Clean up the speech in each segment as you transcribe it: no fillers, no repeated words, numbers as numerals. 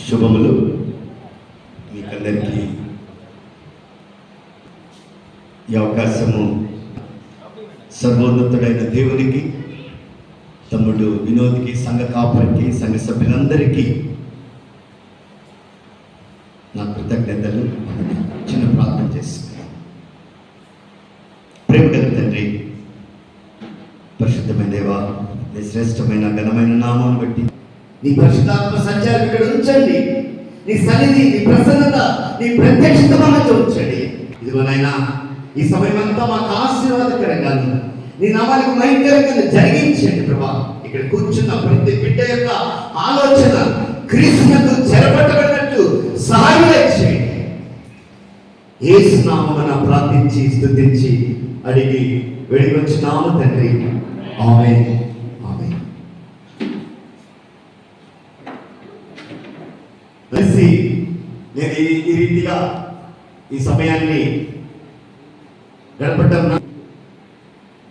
శుభములు. మీకందరికీ ఈ అవకాశము సర్వోన్నతుడైన దేవునికి, తమ్ముడు వినోద్కి, సంఘ కాపరికి, సంఘ సభ్యులందరికీ నా కృతజ్ఞతలు. చిన్న ప్రార్థన చేస్తున్నాను. ప్రేమ గల తండ్రి, పరిశుద్ధమైన దేవా, నీ శ్రేష్టమైన ఘనమైన నామం బట్టి నీ పరిశుద్ధాత్మ సంచారం ఇక్కడ ఉంచండి. నీ సన్నిధి, నీ ప్రసన్నత, నీ ప్రత్యక్షత మధ్య ఉంచండి. ఇదిగోనైనా ఈ సమయం అంతా మాకు ఆశీర్వాదకరంగా, నీ నామానికి మహిమకరంగా జరిగించండి ప్రభా. ఇక్కడ కూర్చున్న ప్రతి బిడ్డ యొక్క ఆలోచన క్రీస్తుకు చెరపట్టబడినట్టు సహాయం చేయండి. యేసు నామమున ప్రార్థించి స్తుతించి అడిగి వేడుకొంచున్నాము తండ్రి. ఆమేన్. కలిసి నేను ఈ రీతిగా ఈ సమయాన్ని గడపడం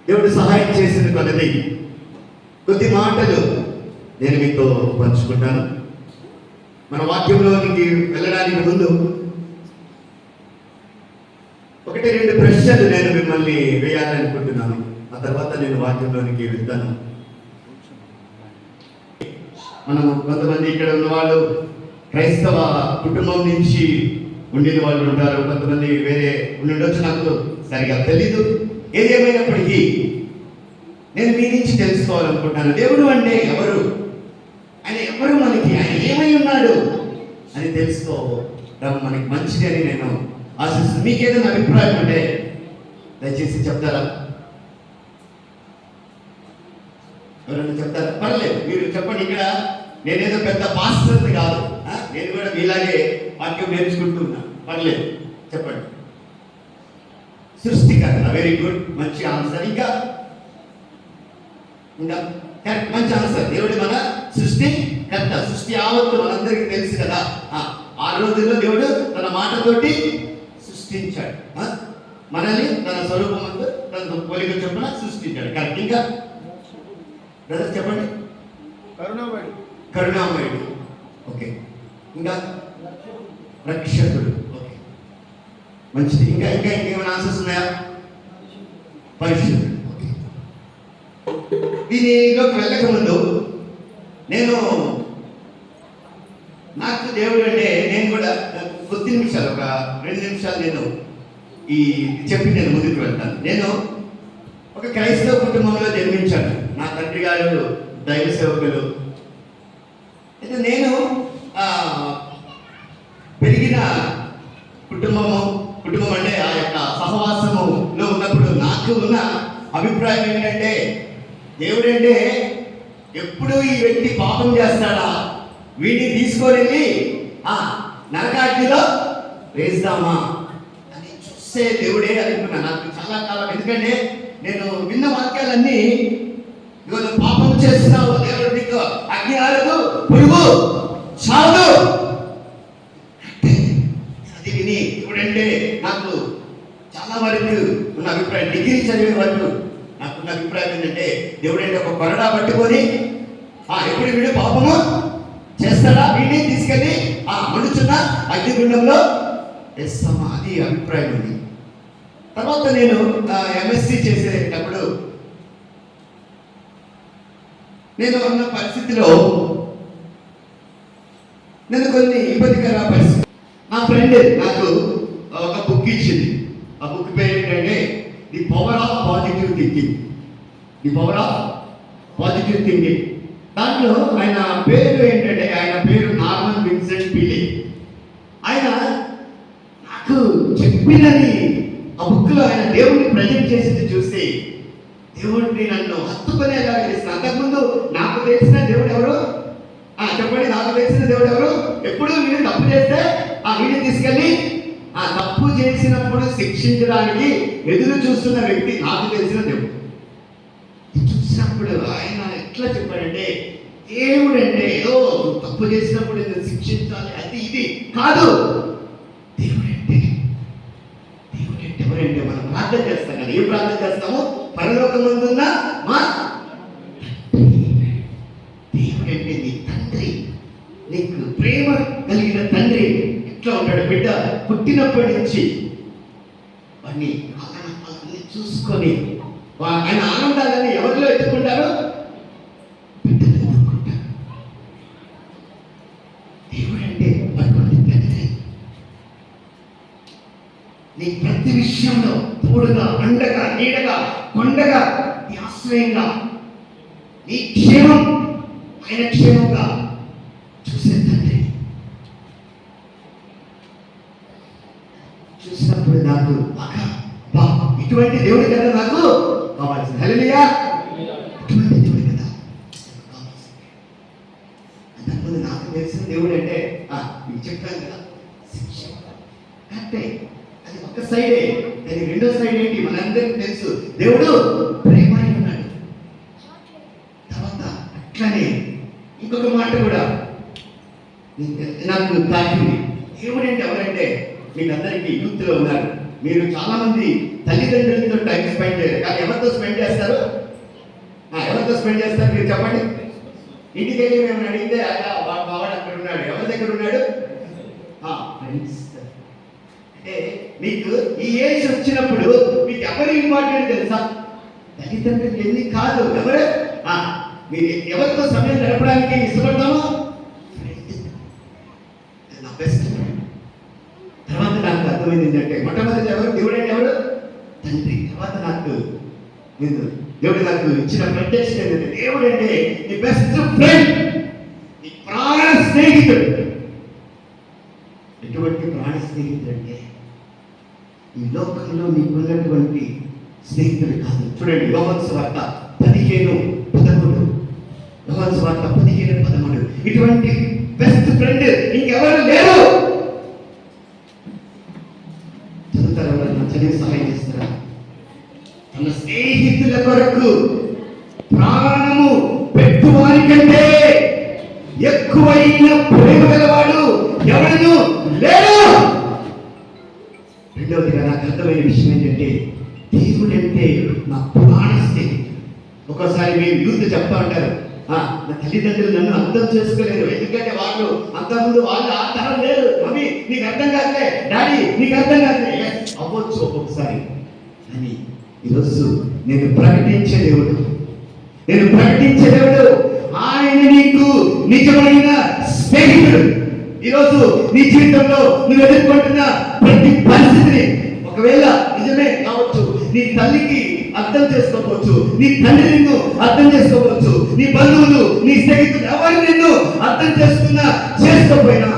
దేవుడు సహాయం చేసిన కొద్ది మాటలు నేను మీతో పంచుకుంటాను. మన వాక్యంలోనికి వెళ్ళడానికి ముందు ఒకటి రెండు ప్రశ్నలు నేను మిమ్మల్ని వేయాలనుకుంటున్నాను. ఆ తర్వాత నేను వాక్యంలోనికి వెళ్తాను. మనం కొంతమంది ఇక్కడ ఉన్న వాళ్ళు క్రైస్తవ కుటుంబం నుంచి ఉండిన వాళ్ళు ఉంటారు, కొంతమంది వేరే ఉండొచ్చు, నాకు సరిగా తెలీదు. ఏదేమైనప్పటికీ నేను మీ నుంచి తెలుసుకోవాలనుకుంటున్నాను. దేవుడు అంటే ఎవరు, ఆయన ఎవరు, మనకి ఆయన ఏమై ఉన్నాడు అని తెలుసుకోవడం మనకి మంచిది అని నేను ఆశిస్తున్నాను. మీకేదైనా అభిప్రాయం ఉంటే దయచేసి చెప్తారా? ఎవరైనా చెప్తారా? పర్లేదు, మీరు చెప్పండి. ఇక్కడ నేనేదో పెద్ద పాస్టర్ని కాదు, నేను కూడా మీలాగే వాక్యం నేర్చుకుంటూ ఉన్నాను. పర్లేదు, చెప్పండి. సృష్టికర్త. వెరీ గుడ్, మంచి ఆన్సర్. ఇంకా కరెక్ట్, మంచి ఆన్సర్. దేవుడు మన సృష్టికర్త. సృష్టి యావత్తు మనందరికీ తెలుసు కదా. ఆ రోజుల్లో దేవుడు తన మాటతోటి సృష్టించాడు, మనల్ని తన స్వరూపమందు తన పోలిక చొప్పున సృష్టించాడు. కరెక్ట్. ఇంకా బ్రదర్ చెప్పండి. కరుణామయుడు. ఓకే. ఇంకా రక్షకుడు. ఓకే, మంచిది. ఇంకా ఇంకా ఇంకేమైనా ఆన్సర్స్ ఉన్నాయా? పరిశుద్ధుడు. ఓకే. దీనిలోకి వెళ్ళక ముందు నాకు దేవుడు అంటే నేను కూడా కొద్ది నిమిషాలు, ఒక 2 నిమిషాలు నేను నేను ముందుకు వెళ్తాను. నేను ఒక క్రైస్తవ కుటుంబంలో జన్మించాను. నా తండ్రి గారు దైవ సేవకులు. అయితే నేను పెరిగిన కుటుంబం అంటే ఆ యొక్క సహవాసములో ఉన్నప్పుడు నాకు ఉన్న అభిప్రాయం ఏంటంటే, దేవుడంటే ఎప్పుడు ఈ వ్యక్తి పాపం చేస్తాడా, వీడిని తీసుకొని నరకాగ్నిలో వేస్తామా అని చూస్తే దేవుడే అనుకున్నా. నాకు చాలా కాలం, ఎందుకంటే నేను విన్న వాక్యాలన్నీ, ఇవాళ పాపం చేస్తున్నావు, దేవుడు నీకు అగ్ని ఆరదు, పురుగు చాలు, అది విని ఇప్పుడంటే నాకు చాలా వరకు ఉన్న అభిప్రాయం, డిగ్రీ చదివే వరకు నాకున్న అభిప్రాయం ఏంటంటే, దేవుడంటే ఒక కొరడా పట్టుకొని ఎప్పుడు వీడు పాపము చేస్తాడా, వీడిని తీసుకెళ్ళి మండుచున్న అగ్నిగుండంలో వేస్తామా, అది అభిప్రాయం ఉంది. తర్వాత నేను ఎంఎస్సి చేసేటప్పుడు నేను ఉన్న పరిస్థితిలో నేను కొన్ని ఇబ్బందికర పరిస్థితి. నా ఫ్రెండ్ నాకు ఒక బుక్ ఇచ్చింది. ఆ బుక్ పేరు ఏంటంటే the power of positive thinking. The power of positive thinking. దాంట్లో ఆయన పేరు ఏంటంటే, ఆయన పేరు నార్మన్ విన్సెంట్ పీలీ. ఆయన నాకు చెప్పినది ఆ బుక్లో ఆయన దేవుడిని ప్రజెంట్ చేసింది చూసి, దేవుడిని నన్ను హత్తుకునేలాగా చేసిన. అంతకుముందు నాకు తెలిసిన దేవుడు ఎవరు చెప్పండి? నాకు తెలిసిన దేవుడు ఎవరు? ఎప్పుడు వీడు తప్పు చేస్తే వీడిని తీసుకెళ్ళి తప్పు చేసినప్పుడు శిక్షించడానికి ఎదురు చూస్తున్న వ్యక్తి నాకు తెలిసిన దేవుడు. చూసినప్పుడు ఆయన ఎట్లా చెప్పాడంటే, దేవుడు అంటే ఏదో తప్పు చేసినప్పుడు నేను శిక్షించాలి అది ఇది కాదు. దేవుడంటే ఎవరంటే మనం ప్రార్థన చేస్తాం కదా. ఏం ప్రార్థన చేస్తాము? పరలోకమందున్న మా దేవుడంటే నీ తండ్రి నీకు ప్రేమ కలిగిన తండ్రి ఎట్లా ఉంటాడు? బిడ్డ పుట్టినప్పటి నుంచి వాడిని అన్నీ చూసుకొని ఆయన ఆనందాలని ఎవరిలో ఎత్తుకుంటారు? బిడ్డలు ఎత్తుకుంటారు. దేవుడు అంటే అటువంటి తండ్రి. నీ ప్రతి విషయంలో తోడుగా, అండగా, నీడగా, కొండగా, నీ ఆశ్రయంగా, నీ క్షేమం ఆయన క్షేమంగా చూసే తండ్రి. చూసినప్పుడు నాకు ఇటువంటి దేవుడి కదా నాకు కావాల్సింది. హల్లెలూయా! ఇటువంటి దేవుడి కదా కావాల్సింది. అంతకుముందు నాకు తెలిసిన దేవుడు అంటే మీకు చెప్పాను కదా, శిక్ష. కరెక్టే, అది ఒక సైడే. దాని రెండో సైడ్ ఏంటి? మనందరికీ తెలుసు, దేవుడు ప్రేమ అయి ఉన్నాడు. తర్వాత అట్లానే ఇంకొక మాట కూడా నాకు తాకింది. దేవుడు అంటే ఎవరంటే, మీకు అందరికీ యూత్లో ఉన్నారు, మీరు చాలా మంది తల్లిదండ్రులతో టైం స్పెండ్ చేయరు, కానీ ఎవరితో స్పెండ్ చేస్తారు? ఎవరితో స్పెండ్ చేస్తారు మీరు చెప్పండి. ఇంటికి వెళ్ళి మేము అడిగితే వాడు అక్కడ ఉన్నాడు. ఎవరి దగ్గర ఉన్నాడు? ఫ్రెండ్స్. అంటే మీకు ఈ ఏజ్ వచ్చినప్పుడు మీకు ఎవరు ఇంపార్టెంట్ తెలుసా? తల్లిదండ్రులు ఎన్ని కాదు, ఎవరు? మీరు ఎవరితో సమయం గడపడానికి ఇష్టపడతామో నా బెస్ట్ ఫ్రెండ్. తర్వాత నాకు అర్థమైంది ఏంటంటే, మొట్టమొదటి ఎవరు? దేవుడు అంటే ఎవరు? తండ్రి. తర్వాత నాకు దేవుడు నాకు ఇచ్చిన ప్రత్యక్షత ఏంటంటే, దేవుడు అంటే నీ బెస్ట్ ఫ్రెండ్, నీ ప్రాణ స్నేహితుడు. ఎటువంటి ప్రాణ స్నేహితుడు అంటే, ఈ లోకంలో నీకున్నటువంటి స్నేహితుడు కాదు. చూడండి, యోహాను సువార్త 15:13. యోహాను సువార్త 15:13. ఇటువంటి బెస్ట్ ఫ్రెండ్ ఇంకెవరు లేరు. చదువుతారా? చదివి సహాయం చేస్తారా? తన స్నేహితుల కొరకు ప్రాణము పెట్టువారి కంటే ఎక్కువైన ప్రేమ గలవాడు ఎవరు లేరు. రెండవదిగా నాకు అర్థమైన విషయం ఏంటంటే, దేవుడు అంటే నా ప్రాణ స్నేహితుడు. ఒక్కోసారి మీరు యూత్ చెప్తా ఉంటారు, నా తల్లిదండ్రులు నన్ను అర్థం చేసుకోలేరు, ఎందుకంటే వాళ్ళు అంతకుముందు వాళ్ళు ఆ తరం లేరు. మమ్మీ నీకు అర్థం కాదులే, డాడీ నీకు అర్థం కాదులే. అవ్వచ్చు ఒక్కొక్కసారి. కానీ ఈరోజు నేను ప్రకటించే దేవుడు ఆయన నీకు నిజమైన స్నేహితుడు. ఈరోజు నీ జీవితంలో నువ్వు ఎదుర్కొంటున్న ప్రతి పరిస్థితిని, ఒకవేళ నిజమే కావచ్చు, నీ తల్లికి అర్థం చేసుకోవచ్చు, నీ తండ్రి నిన్ను అర్థం చేసుకోవచ్చు, నీ బంధువులు, నీ స్నేహితులు ఎవరు నిన్ను అర్థం చేసుకోకపోయినా,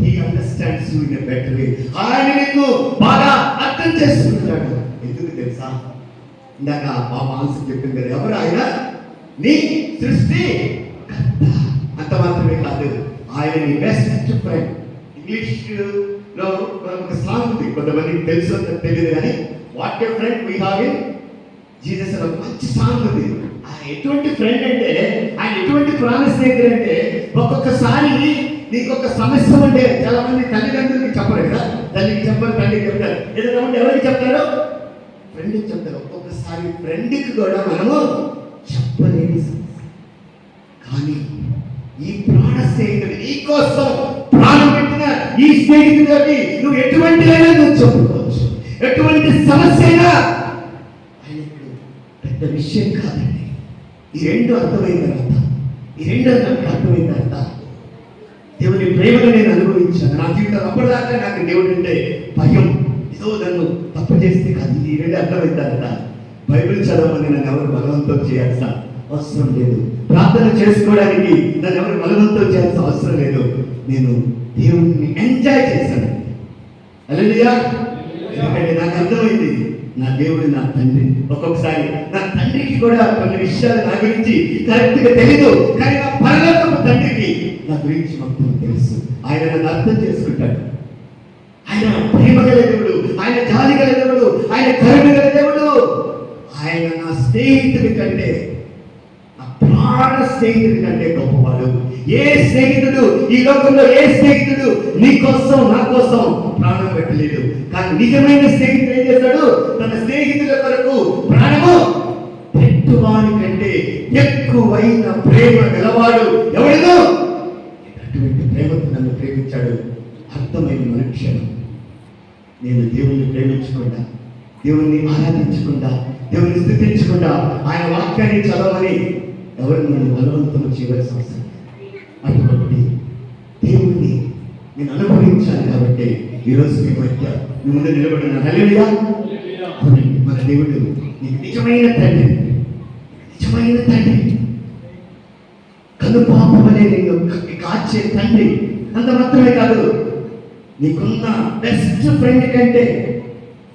he understands you in a better way. ఆయన నిన్ను బాగా అర్థం చేసుకుంటాడు. ఎందుకు తెలుసా? ఇందాక మా మానసు చెప్పింది కదా, ఎవరు ఆయన? నీ సృష్టి కర్త. అంత మాత్రమే కాదు, ఆయన నీ బెస్ట్ ఫ్రెండ్. ఇంగ్లీష్లో ఒక సాంగ్ ఉంది, కొంతమందికి తెలుసు తెలియదు కానీ, what a friend we have in Jesus అని ఒక మంచి సాంగ్ ఉంది. ఆయన ఎటువంటి ఫ్రెండ్ అంటే, ఆయన ఎటువంటి ప్రాణ స్నేహితుడు అంటే, ఒక్కొక్కసారి నీకు ఒక సమస్య ఉంటే, చాలా మంది తల్లిదండ్రులకి చెప్పరు కదా, తల్లికి చెప్పరు, తండ్రికి చెప్తారు. ఏదైనా ఉంటే ఎవరికి చెప్తారు? ఫ్రెండ్కి చెప్తారు. ఒక్కొక్కసారి ఫ్రెండ్కి కూడా మనము చెప్పలేని సమస్య. కానీ ఈ ప్రాణ స్నేహితుడు నీ కోసం ప్రాణం పెట్టిన ఈ స్నేహితుడికి నువ్వు ఎటువంటి అయినా నువ్వు చెప్పుకోవచ్చు. ఎటువంటి సమస్య అయినా ఆయనకు పెద్ద విషయం కాదండి. ఈ రెండు అర్థమైన తర్వాత దేవుని ప్రేమను నేను అనుభవించాను నా జీవితం. అప్పటిదాకా నాకు దేవుడు అంటే భయం, ఏదో నన్ను తప్పు చేస్తే కాదు. ఈ రెండు అర్థమైన తర్వాత బైబిల్ చదవమని నన్ను ఎవరు బలవంతం చేయాల్సిన అవసరం లేదు. ప్రార్థన చేసుకోవడానికి నన్ను ఎవరు బలవంతం చేయాల్సిన అవసరం లేదు. నేను దేవుడిని ఎంజాయ్ చేశాను. హల్లెలూయా! ఎందుకంటే నాకు అర్థమైంది, నా దేవుడు నా తండ్రి. ఒక్కొక్కసారి నా తండ్రికి కూడా కొన్ని విషయాలు నా గురించి కరెక్ట్గా తెలీదు, కానీ నా పరలోకపు తండ్రికి నా గురించి మొత్తం తెలుసు. ఆయన నన్ను అర్థం చేసుకుంటాడు. ఆయన ప్రేమ గల దేవుడు, ఆయన జాలి గల దేవుడు, ఆయన కరుణ గల దేవుడు. ఆయన నా స్నేహితుడి కంటే, నా ప్రాణ స్నేహితుడి కంటే గొప్పవాడు. ఏ స్నేహితుడు ఈ లోకంలో, ఏ స్నేహితుడు నీ కోసం నా కోసం ప్రాణం పెట్టలేదు. కానీ నిజమైన స్నేహితుడు ఏం చేశాడు? తన స్నేహితుల కొరకు ప్రాణము పెట్టువాని కంటే ఎక్కువైన ప్రేమ గలవాడు ఎవడో. అటువంటి ప్రేమ నన్ను ప్రేమించాడు అర్థమైన మనుక్షణం. నేను దేవుణ్ణి ప్రేమించకుండా, దేవుణ్ణి ఆరాధించకుండా, దేవుణ్ణి స్థుతించకుండా ఆయన వాక్యాన్ని చదవమని ఎవరు నన్ను బలవంతం చేయవలసిన అవసరం. అటువంటి దేవుణ్ణి నేను అనుభవించాను కాబట్టి ఈరోజు మీ మధ్య మీ ముందు నిలబడిన హల్లెలూయా. అవునండి, మన దేవుడు నీకు నిజమైన తండ్రి, నిజమైన తండ్రి, కను పాపమనే నిన్ను కాచే తండ్రి. అంత మాత్రమే కాదు, నీకున్న బెస్ట్ ఫ్రెండ్ కంటే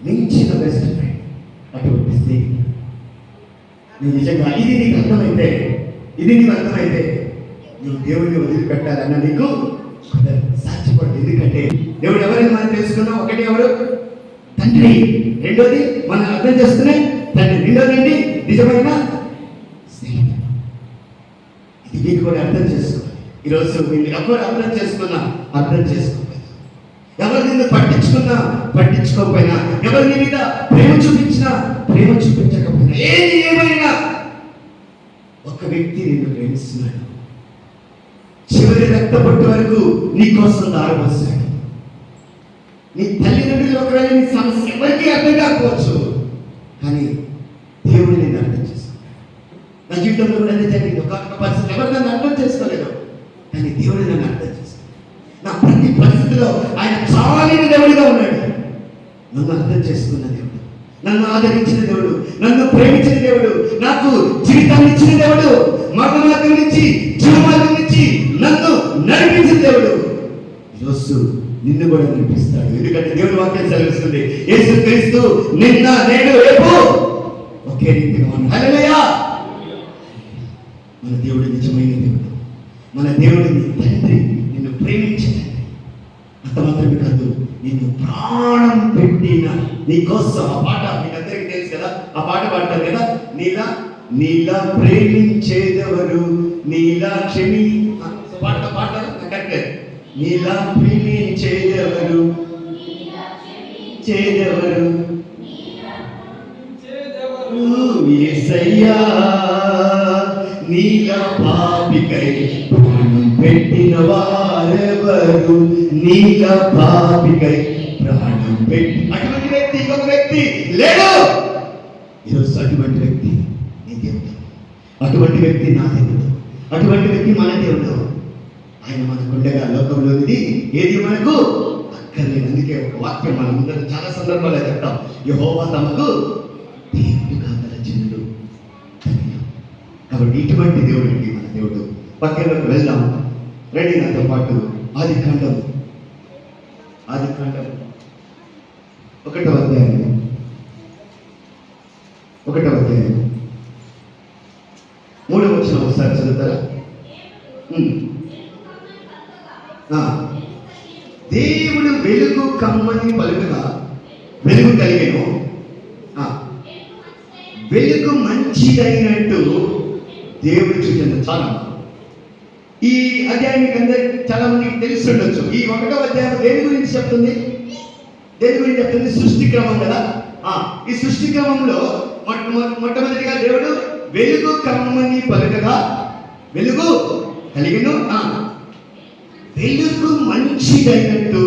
మించిన బెస్ట్ ఫ్రెండ్. అటువంటి స్నేహితుడు నువ్వు నిజంగా ఇది నీకు అర్థమైతే, నువ్వు దేవుడిని వదిలిపెట్టాలన్న నీకు సాధ్యపడదు. ఎందుకంటే దేవుడు ఎవరైనా మనం తెలుసుకున్నాం. ఒకటి ఎవరు? తండ్రి. రెండోది మనం అర్థం చేసుకునే తండ్రి. రెండోది నిజమైన స్నేహితుడు. ఇది మీరు కూడా అర్థం చేసుకోవాలి. ఈరోజు మీరు ఎవరు అర్థం చేసుకోకపోయినా, ఎవరు నిన్ను పట్టించుకోకపోయినా, ఎవరు నీ మీద ప్రేమ చూపించకపోయినా, ఏమైనా ఒక వ్యక్తి నిన్ను ప్రేమిస్తున్నాడు. చివరి రక్తపట్టు వరకు నీ కోసం దారపోసాడు. నీ తల్లిదండ్రులు ఒకవేళ నీ సమస్య ఎవరికి అర్థం కాకపోవచ్చు, కానీ దేవుడు నేను అర్థం చేసుకున్నాడు. నా జీవితంలో కూడా అదే జరిగింది. ఒక పరిస్థితి ఎవరు నన్ను అర్థం చేసుకోలేదు, కానీ దేవుడు నన్ను అర్థం చేసుకున్నాడు. నా ప్రతి పరిస్థితిలో ఆయన చాలని దేవుడిగా ఉన్నాడు. నన్ను అర్థం చేసుకున్న దేవుడు, నన్ను ఆదరించిన దేవుడు, నన్ను ప్రేమించిన దేవుడు, నాకు జీవితాన్ని ఇచ్చిన దేవుడు, మరణమార్గం నుంచి జీవమార్గం నుంచి నన్ను నడిపించిన దేవుడు ఈరోజు నిన్ను కూడా నడిపిస్తాడు. ఎందుకంటే దేవుడి వాక్యం సెలవిస్తుంది, యేసుక్రీస్తు నిన్న నేడు రేపు ఒకే రీతిగా ఉన్నాడు. హల్లెలూయా. మన దేవుడు నిజమైన దేవుడు, మన దేవుడు నీ తండ్రి, నిన్ను ప్రేమించిన తండ్రి. అంత మాత్రమే కాదు, నిన్ను ప్రాణం పెట్టిన నీ కోసం. ఆ పాట మీకు అందరికీ తెలుసు కదా, ఆ పాట పాడతారు కదా, నీలా ప్రేమించేదెవరు, నీలా పాడతారు కరెక్ట్. నీలా ప్రేమించేదెవరు, యేసయ్యా. నీలా పాపికై ప్రాణం పెట్టిన వారెవరు, నీలా పాపికై ప్రాణం పెట్టి. అటువంటి వ్యక్తి ఇంకొక వ్యక్తి లేడు. ఈరోజు అటువంటి వ్యక్తి నీ దేవుడు, అటువంటి వ్యక్తి నా దేవుడు, అటువంటి వ్యక్తి మన దేవుడు. ఆయన మనకుండగా లోకంలోనిది ఏది మనకు అక్కర్లేదు. అందుకే ఒక వాక్యం మనం ముందర చాలా సందర్భాలు చెప్తాం, యెహోవా తమకు దేవుడుగా తలచినడు. కాబట్టి ఇటువంటి దేవుడు అండి మన దేవుడు. పక్కనలోకి వెళ్దాం రండి నాతో పాటు. ఆదికాండం 1వ అధ్యాయం 3వ వచనం ఒకసారి చదువుతారా? దేవుడు వెలుగు కమ్మని పలుకగా వెలుగు కలిగెను, వెలుగు మంచిదైనట్టు దేవుడు చూసింది. చాలా ఈ అధ్యాయం మీకు అందరికి చాలా మందికి తెలిసి ఉండొచ్చు. ఈ 1వ అధ్యాయం దేని గురించి చెప్తుంది? సృష్టి క్రమం కదా. ఈ సృష్టి క్రమంలో మొట్టమొదటిగా దేవుడు వెలుగు కమ్మని పలుకగా వెలుగు కలిగెను, వెలుగు మంచిదైనట్టు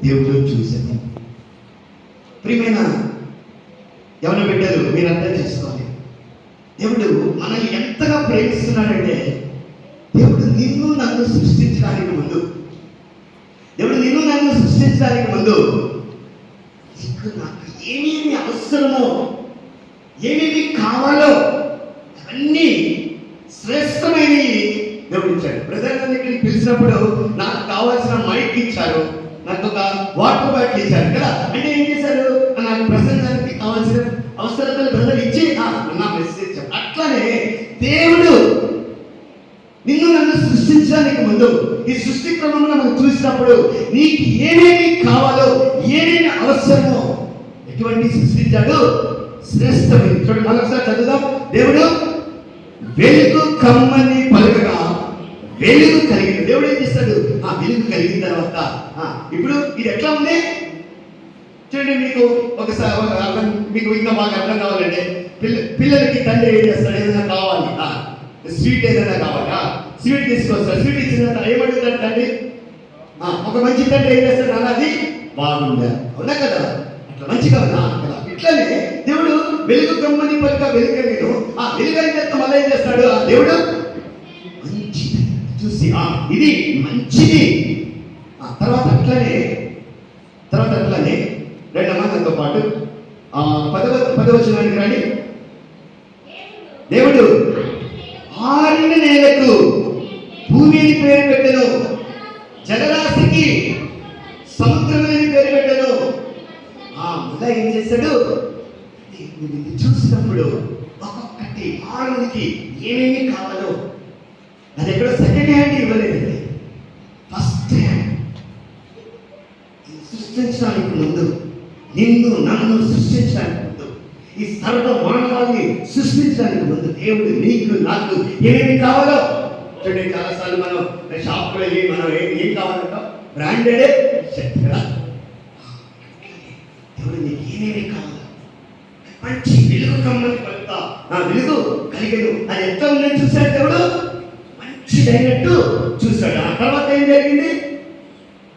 దేవుడు చూశాడు. ప్రియమైన యవన బిడ్డలు, మీరు అర్థం చేసుకోవాలి, దేవుడు మనల్ని ఎంతగా ప్రేమిస్తున్నాడంటే, దేవుడు నిన్ను నన్ను సృష్టించడానికి ముందు నీకు నాకు ఏమేమి అవసరమో, ఏమేమి కావాలో అవన్నీ శ్రేష్టమైనవి దేవుడు ఇచ్చాడు. ప్రజలందరికీ పిలిచినప్పుడు నాకు కావాల్సిన మైక్ ఇచ్చారు, నాకు ఒక వాటర్ బాటిల్ ఇచ్చారు కదా. అంటే ఏం చేశారు? నాకు ప్రసంగానికి కావాల్సిన అవసరతలు ప్రజలు ఇచ్చి నా మెసేజ్ ఇచ్చారు. అట్లానే దేవుడు నిన్ను నన్ను సృష్టించడానికి ముందు ఈ సృష్టి క్రమంలో మనం చూసినప్పుడు నీకు ఏమేమి కావాలో, ఏమేమి అవసరమో ఎటువంటి సృష్టించాడు? శ్రేష్టమైంది. చూడండి, మరొకసారి చదువుదాం. దేవుడు వెలుగు కమ్మని పలుకగా వెలుగు కలిగిన. దేవుడు ఏం చేస్తాడు? ఆ వెలుగు కలిగిన తర్వాత ఇప్పుడు ఇది ఎట్లా ఉంది చూడండి. మీకు ఒకసారి మీకు ఇంకా బాగా అర్థం కావాలంటే, పిల్లలకి తండ్రి ఏం చేస్తాడు? ఏదైనా కావాలి, స్వీట్ ఏదైనా కావాలా, స్వీట్ తీసుకొస్తాడు. స్వీట్ ఇచ్చిన తర్వాత ఏమడుగుతాడు తండ్రి? ఒక మంచి తండ్రి ఏం చేస్తాడు అన్నది బాగుందా, అవునా కదా? అట్లా మంచిగా ఉన్నా కదా. ఇట్లనే దేవుడు వెలుగు గమ్మని పలిక వెలుగు నేను ఆ వెలుగైన తర్వాత మళ్ళీ ఏం చేస్తాడు ఆ దేవుడు మంచిది చూసి ఇది మంచిది. తర్వాత అట్లనే రెండవ మాటతో పాటు పదవచనానికి రండి. దేవుడు ఆరిన నేలకు భూమిని పేరు పెట్టెను, జలరాశికి సముద్రమని పేరు పెట్టెను. మళ్ళా ఏం చేశాడు? చూసినప్పుడు ఒక్కొక్కటి ఆరునికి ఏమేమి కావాలో అది ఎక్కడ సెకండ్ హ్యాండ్ ఇవ్వలేదండి, ఫస్ట్ హ్యాండ్. సృష్టించడానికి ముందు, నిన్ను నన్ను సృష్టించడానికి ముందు, ఈ సర్వ మానవాన్ని సృష్టించడానికి ముందు దేవుడు నీకు నాకు ఏమేమి కావాలో చూడండి. చాలాసార్లు మనం షాప్కి వెళ్ళి మనం ఏం కావాలంటాం? బ్రాండెడే కదా. దేవుడు నీకు ఏమేమి కావాలో మంచి వెలుగు కమ్మని పలుకుతా నా వెలుగు కలిగను అది ఎంత ఉందని చూశాడు దేవుడు, మంచిదైనట్టు చూశాడు. ఆ తర్వాత ఏం జరిగింది?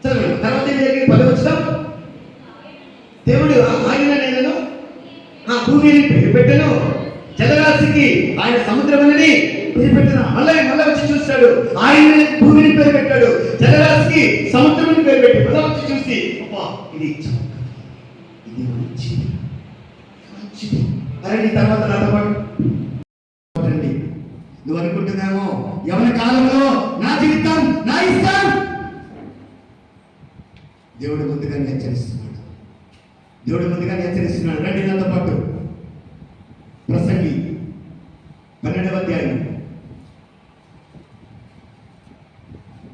చదవండి. తర్వాత ఏం జరిగింది? 10వ వచనం. దేవుడు ఆగిన నేలను భూమిని పేరు పెట్టెను, జలరాశికి ఆయన సముద్రమని పేరు పెట్టెను. మళ్ళీ వచ్చి చూస్తాడు, ఆయన భూమిని పేరు పెట్టాడు, జలరాశికి సముద్రమని పేరు పెట్టి మళ్ళీ వచ్చి చూసి ఇది ఇది మంచిది అరే. నీ తర్వాత నాతో పాటు నువ్వు అనుకుంటున్నామో ఎవరి కాలంలో నా జీవితం నా ఇష్టం. దేవుడు ముందుగానే హెచ్చరిస్తున్నాడు. రండి నాతో పాటు ప్రసంగి 12వ అధ్యాయం.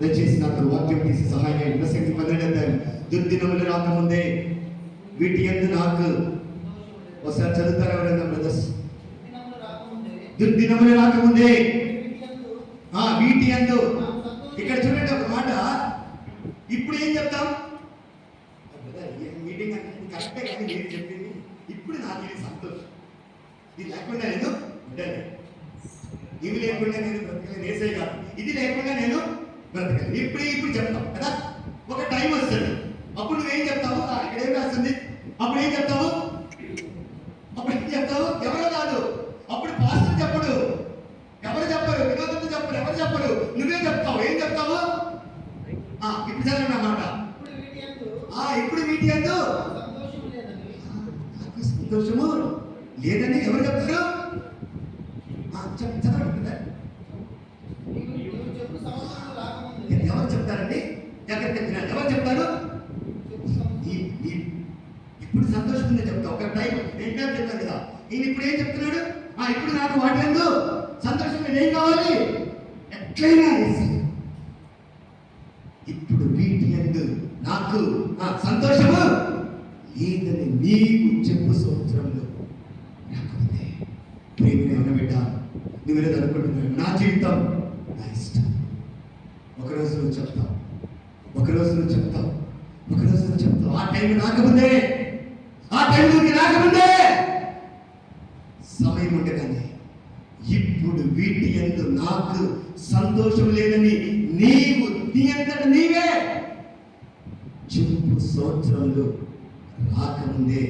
దయచేసి నాకు వాక్యం తీసి సహాయం. ప్రసంగి 12వ అధ్యాయం. దుర్దినములు రాకముందే వీటి యందు నాకు ఒకసారి చదువుతారు ఎవరైనా బ్రదర్స్? దుర్దినములు రాకముందే వీటి యందు. ఇక్కడ చూడండి ఒక మాట. ఇప్పుడు ఏం చెప్తాం? మీటింగ్ కరెక్టే కానీ నేను చెప్పింది ఇప్పుడు నాకు ఇది సంతోషం. ఇది లేకుండా నేను ఉండాలి, ఇవి లేకుండా నేను బ్రతకలేదు. వేసే కాదు, ఇది లేకుండా నేను బ్రతకాలి. ఇప్పుడు చెప్తాం కదా. ఒక టైం వస్తుంది, అప్పుడు నువ్వేం చెప్తావు? ఇక్కడ ఏం రాస్తుంది? అప్పుడు ఏం చెప్తావు? ఎవరో కాదు, అప్పుడు పాస్టర్ చెప్పడు, ఎవరు చెప్పరు, వినోదంతో చెప్పరు, ఎవరు చెప్పరు, నువ్వే చెప్తావు. ఏం చెప్తావు? ఇప్పుడు చదవండి అన్నమాట. ఇప్పుడు వీటి యందు నాకు సంతోషము లేదని ఎవరు చెప్తారు? చదవండి. ఎవరు చెప్తారండి? ఎవరు చెప్తారు? ఇప్పుడు సంతోషం ఉందని చెప్తా. ఒక టైం ఏంటో చెప్తాను కదా. ఈయన ఇప్పుడు ఏం చెప్తున్నాడు? ఇప్పుడు నాకు వాటి యందు సంతోషం ఏం కావాలి? ఎట్లయినా ఇప్పుడు వీటి యందు నాకు సంతోషము లేదని నీకు చెప్పు సంవత్సరంలో. లేకపోతే ప్రేమ బిడ్డ నువ్వు అనుకుంటున్నావు నా జీవితం నా ఇష్టం. ఒకరోజు నువ్వు చెప్తావు. ఆ టైం రాకముందే సమయం ఉండగానే ఇప్పుడు వీటి యందు నాకు సంతోషం లేదని నీవు నీ అంతట నీవే చెప్పు సంవత్సరంలో రాకముందే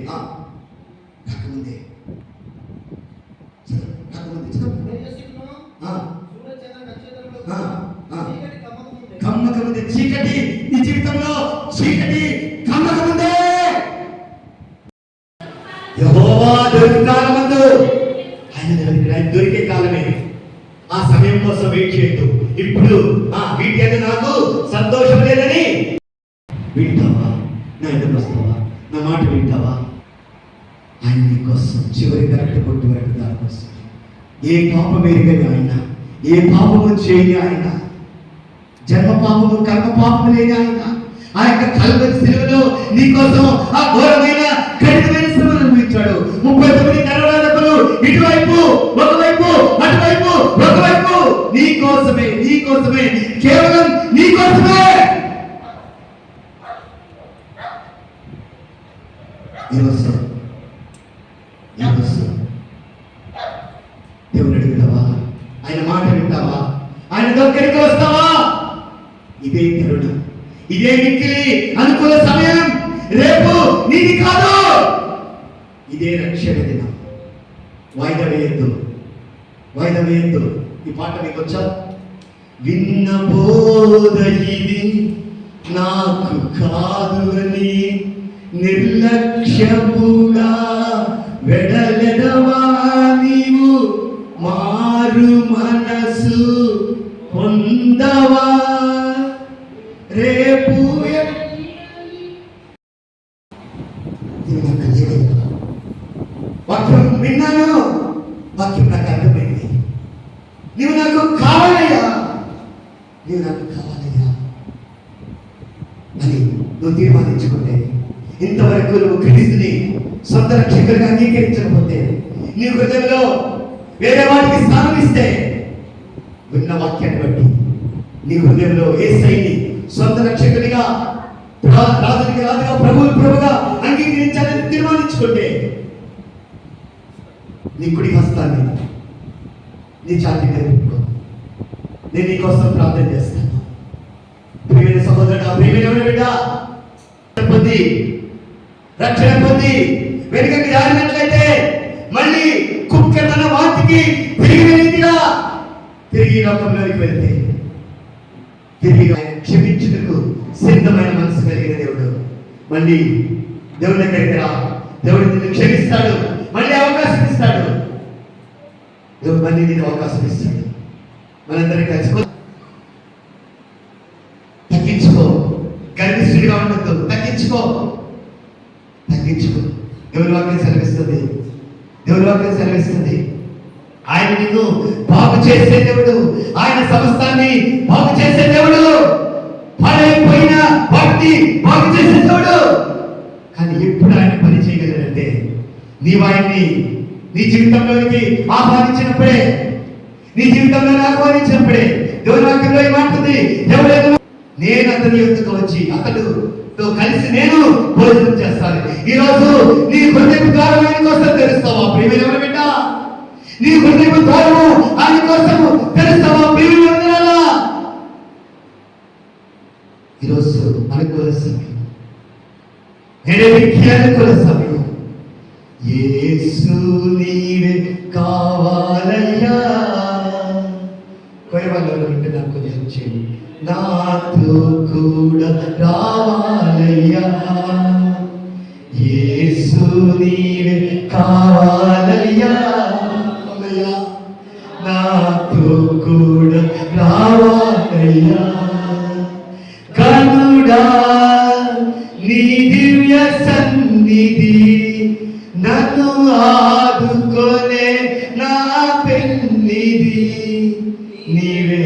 కమ్మకముందే చీకటి నీ జీవితంలో చీకటి కమ్మకముందే యెహోవా దొరికే కాలమందు ఆయన దొరికే కాలమే. ఆ సమయం కోసం వెయిట్ చేయొద్దు. ఇప్పుడు వీటి యందు నాకు సంతోషం లేదని వింటావా? నా ఎదురు వస్తావా? నా మాట వింటావా? ఆయన నీకోసం చివరి కరెక్ట్ కొట్టు వరకు దానికోసం ఏ పాపం ఎరుగని ఆయన, ఏ పాపము చేయని ఆయన, జన్మ పాపము కర్మ పాపము లేని ఆయన, ఆ యొక్క కల్వరి శిలువలో నీకోసం ఆ ఘోరమైన కఠినమైన శ్రమను అనుభవించాడు. 39 కర్రవాదకులు ఇటువైపు ఒకవైపు, అటువైపు ఒకవైపు, నీకోసమే కేవలం నీకోసమే. దేవుడు అడుగుతావా? ఆయన మాట వింటావా? ఆయన దగ్గరికి వస్తావా? ఇదే తరుణం, ఇదే మిక్కిలి అనుకూల సమయం, రేపు నీది కాదు. ఇదే రక్షణ దినం. వాయిదా వేయద్దు, వాయిదా వేయద్దు. ఈ పాట మీకు వచ్చా? విన్న బోధ ఇది నాకు కాదు అని నిర్లక్ష్యముగా వెడలెడవా నీవు, మారు మనసు పొందవా రేపు. వాక్యం విన్నాను, వాక్యం నాకు అర్థమైంది. నీవు నాకు కావాలయ్యా, నీవు నాకు కావాలయ్యా అని నువ్వు తీర్మానించుకుంటే, ఇంతవరకు నువ్వు క్రీస్తుని సొంత రక్షకుడిగా అంగీకరించకపోతే, నీ హృదయంలో వేరే వాటికి స్థానం ఇస్తే, విన్న వాక్యాన్ని బట్టి నీ హృదయంలో యేసయ్యని సొంత రక్షకుడిగా, రాజునికి రాజుగా, ప్రభువుగా అంగీకరించాలని తీర్మానించుకుంటే, నీ కుడి హస్తాన్ని నీ ఛాతీ మీద పెట్టుకో. నేను నీ కోసం ప్రార్థన చేస్తాను. ప్రియమైన సహోదరుడా, ప్రియమైన బిడ్డ, పొంది రక్షణ పొంది వెనుకకి జారినట్లయితే మళ్ళీ కుక్క తన వాటికి తిరిగి లోకంలోకి వెళ్తే, తిరిగి ఆయన క్షమించుటకు సిద్ధమైన మనసు కలిగిన దేవుడు. మళ్ళీ దేవుడి దగ్గరికి రా, దేవుడు నిన్ను క్షమిస్తాడు, మళ్ళీ అవకాశం ఇస్తాడు. దేవుడు మళ్ళీ నీకు అవకాశం ఇస్తాడు. మనందరికీ కలిసి తగ్గించుకో, గర్విష్ఠుడిగా ఉండద్దు, తగ్గించుకో. దేవుని వాక్యం సెలవిస్తుంది, దేవుని వాక్యం సెలవిస్తుంది. ఆయన నిన్ను బాగు చేసే దేవుడు, ఆయన సమస్తాన్ని బాగు చేసే దేవుడు, పాడైపోయిన వాటిని బాగు చేసే దేవుడు. కానీ ఎప్పుడు ఆయన పని చేయగలడంటే, నీవాయన్ని నీ జీవితంలోనికి ఆహ్వానించినప్పుడే, నీ జీవితంలోకి ఆహ్వానించినప్పుడే. దేవుని వాక్యంలో ఏమంటుంది? దేవుడు నేను అతని యొద్దకు వచ్చి అతడుతో కలిసి నేను భోజనం చేస్తాను. ఈరోజు నీ హృదయపు ద్వారం ఆయన కోసం తెరుస్తావా ప్రియమైన బిడ్డ? నీ హృదయపు ద్వారము ఆయన కోసం తెరుస్తావా ప్రియమైన? ఈరోజు అనుకూల సమయం, అనుకూల సమయం. యేసు నీవే కావాలయ్యా. కొయ్యవాళ్ళు వింటే నాకు కొంచెం చేయి. నాతో కూడా రావాలయ్యా, యేసు నీవే కావాలయ్యా, నాతో కూడా రావాలయ్యా. కనుడా నీ దివ్య సన్నిధి నన్ను ఆదుకొనే నా పెన్నిధి. నీవే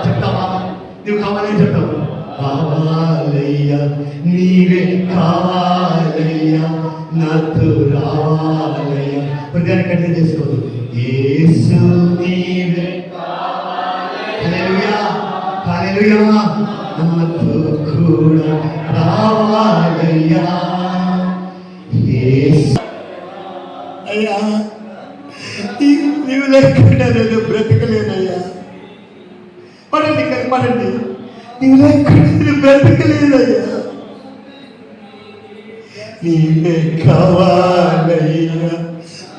చెప్తావా? నువ్వు కావాలని చెప్తావు. కావాలయ్యా, నీవే కావాలయ్యా, నాతో రావాలయ్యా. హృదయాన్ని కఠినం చేసుకోదు. యేసు నీవే హల్లెలూయా, హల్లెలూయా, నాతో కూడా రావాలయ్యా. యేసు అయ్యా, నీవు లేకుండా నేను బ్రతకలేనయ్యా. పడండి, పడండి. నీవు లేకుండా నేను బ్రతకలేనయ్యా. నీవే కావాలయ్యా,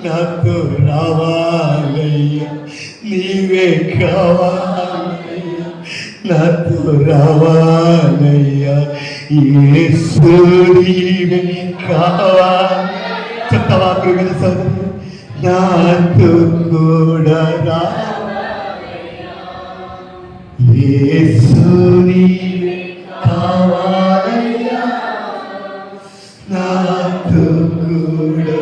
నాతో రావాలయ్యా. నీవే కావాలయ్యా, నాతో రావాలయ్యా. యేసు నీవే కావాలి. చెప్తావా ప్రియమైన సోదరుడు? నాతో కూడా రావాలయ్యా, యేసు నీవే కావాలయ్యా, నాతో కూడా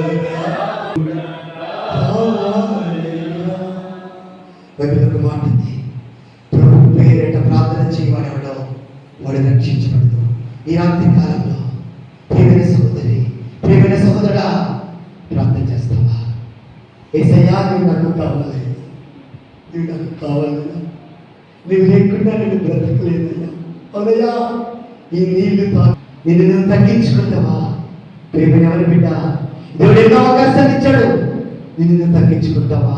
రావాలయ్యా. బైబిల్ మాట ఉంది, ప్రభు పేరిట ప్రార్థన చేయవాడెవడో వాడు రక్షించబడదు. ఈ రాత్రి కాలంలో ప్రియమైన సహోదరి, ప్రియమైన సహోదరుడా, ప్రార్థన చేస్తావా? యేసయ్యా, నీవు నాకు కావాలి, నీవు నాకు కావాలయ్యా. నీవు లేకుండా నేను బ్రతకలేదయ్యా. అవునయ్యా, ఈ నీళ్లు నిన్ను నువ్వు తగ్గించుకుంటావా? ప్రియమైన ఎవరి బిడ్డ, దేవుడు ఎన్నో అవకాశాలు ఇచ్చాడు. నిన్ను నువ్వు తగ్గించుకుంటావా?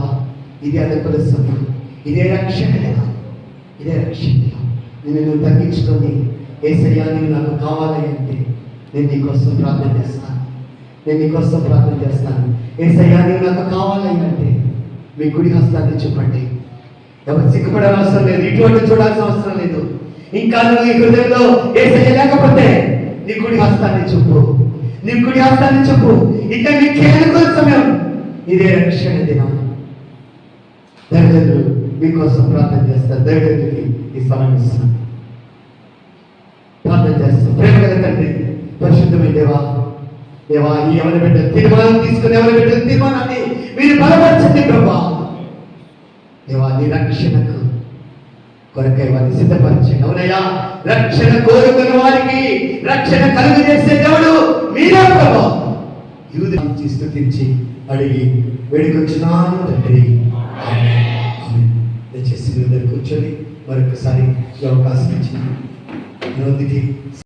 ఇది అనుకూల సమయం, ఇదే రక్షణ, ఇదే రక్షణ. నిన్ను నువ్వు తగ్గించుకొని యేసయ్యా నీవు నాకు కావాలి అంటే నేను నీకోసం ప్రార్థన చేస్తాను. నేను నీకోసం ప్రార్థన చేస్తాను. యేసయ్యా నీవు నాకు కావాలి అంటే మీ కుడి హస్తాన్ని చెప్పండి. ఎవరు సిగ్గుపడాల్సిన అవసరం లేదు, ఇటువంటి చూడాల్సిన అవసరం లేదు. ఇంకా నువ్వు నీ హృదయంలో యేసయ్య లేకపోతే నీ కుడి హస్తాన్ని చెప్పు, నీ కుడి హస్తాన్ని చెప్పు. ఇక నీ కేవలం సమయం ఇదే రక్షణ దినం. దైవజనులు మీకోసం ప్రార్థన చేస్తారు. దైవజనులకి ఈ సమయం ఇస్తాను, ప్రార్థన చేస్తాం. ప్రేమ గల తండ్రి, పరిశుద్ధమైన దేవా, దేవా ఈ ఎవరి బిడ్డ తీర్మానం తీసుకుని ఎవరి బిడ్డ తీర్మానాన్ని మీరు బలపరచండి ప్రభా. దేవా నీ రక్షణకు కొరకై వారిని సిద్ధపరచండి. అవునయ్యా, రక్షణ కోరుకున్న వారికి రక్షణ కలుగు చేసే దేవుడు మీరే ప్రభా. యూదుల నుంచి స్తుతించి అడిగి వేడుకొచ్చున్నాను తండ్రి. దయచేసి మీరు కూర్చొని మరొకసారి ఈ అవకాశం ఇచ్చిన